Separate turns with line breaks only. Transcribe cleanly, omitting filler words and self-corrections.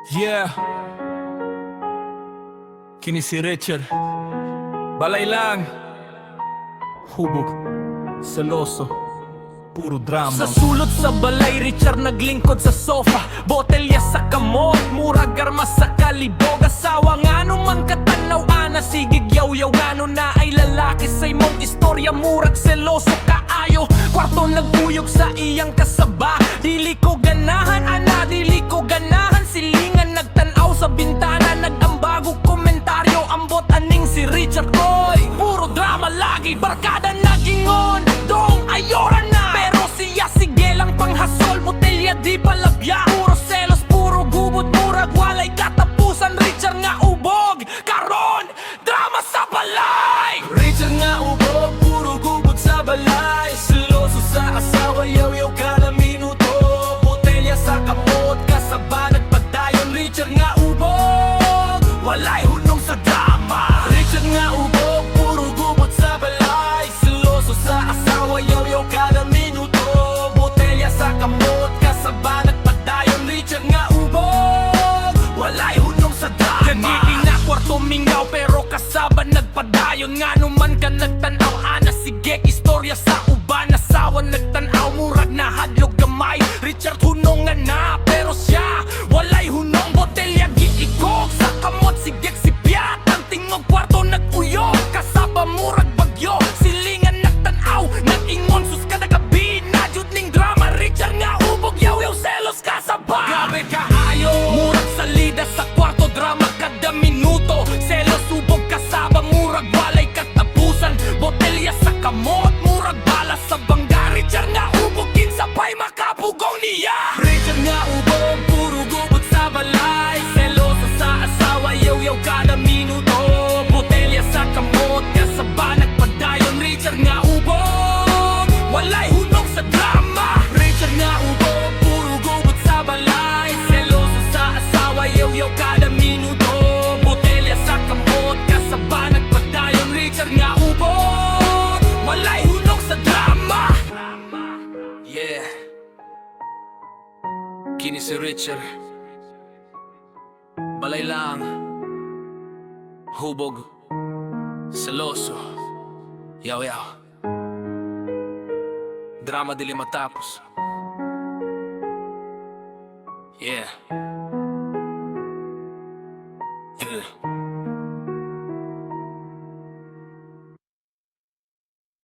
Yeah, kini si Richard. Balay lang, hubog, seloso, puro drama.
Sa sulod sa balay, Richard naglingkod sa sofa. Botelya sa kamot, murag armas sa kalibog. Asawa nga naman katanaw, ana sigig yaw-yaw. Ngano na ay lalaki sa imong istorya, murag seloso kaayo. Kwarto nagpuyog sa iyang kasaba. Dili ko ganahan, ana, dili ko ganahan. Silingan nagtanaw sa bintana, nagambago komentaryo. Ambot aning si Richard, oy, puro drama lagi. Barkada nagingon, dong ayora na. Pero siya sige lang panghasol, botelya di palabya. Puro selos, puro gubot, murag walay katapusan. Richard nga ubog, karon drama sa balay. Richard nga ubog, puro gubot sa balay. Seloso sa asawa, yaw-yaw kada minuto. Botelya sa kamot, kasaba nagpadayon. Richard nga ubog, walay hunong sa drama. Richard nga ubog, puro gubot sa balay. Seloso sa asawa, yaw-yaw kada minuto. Botelya sa kamot, kasaba nagpadayon. Richard nga ubog, walay hunong sa drama. Ganigi na kwarto mingaw, pero kasaba nagpadayon. Nga naman ka nagtanaw, ana sige istorya sa uban. Asawa nagtanaw, murag na hadlok gamay. Richard hunong na, pero siya walay hunong. Botelya giikog sa kamot, sige sipyat. Ang tingog kwarto nag-uyo, kasaba murag bagyo. Silingan nagtanaw, nag-ingon sus ka nagabi. Nadyod ning drama, Richard nga ubog, yaw-yaw selos kasaba. Grabe kaayo, murag salida sa kwarto, drama kada minuto. Selos ubog kasaba, murag walay katapusan. Botelya sa kamot, murag bala sa bangga. Richard nga ubog, kinsapay makapugong niya. Richard nga ubog, puro gubot sa balay. Seloso sa asawa, yaw-yaw kada minuto. Botelya sa kamot, kasaba nagpadayon. Richard nga ubog, walay hunong sa drama. Richard nga ubog, puro gubot sa balay. Seloso sa asawa, yaw-yaw kada minuto. Botelya sa kamot, kasaba nagpadayon. Richard nga ubog, walay hunong sa drama. Yeah, kini si Richard. Balay lang, hubog, seloso, yaw-yaw. Drama dili matapos. Yeah.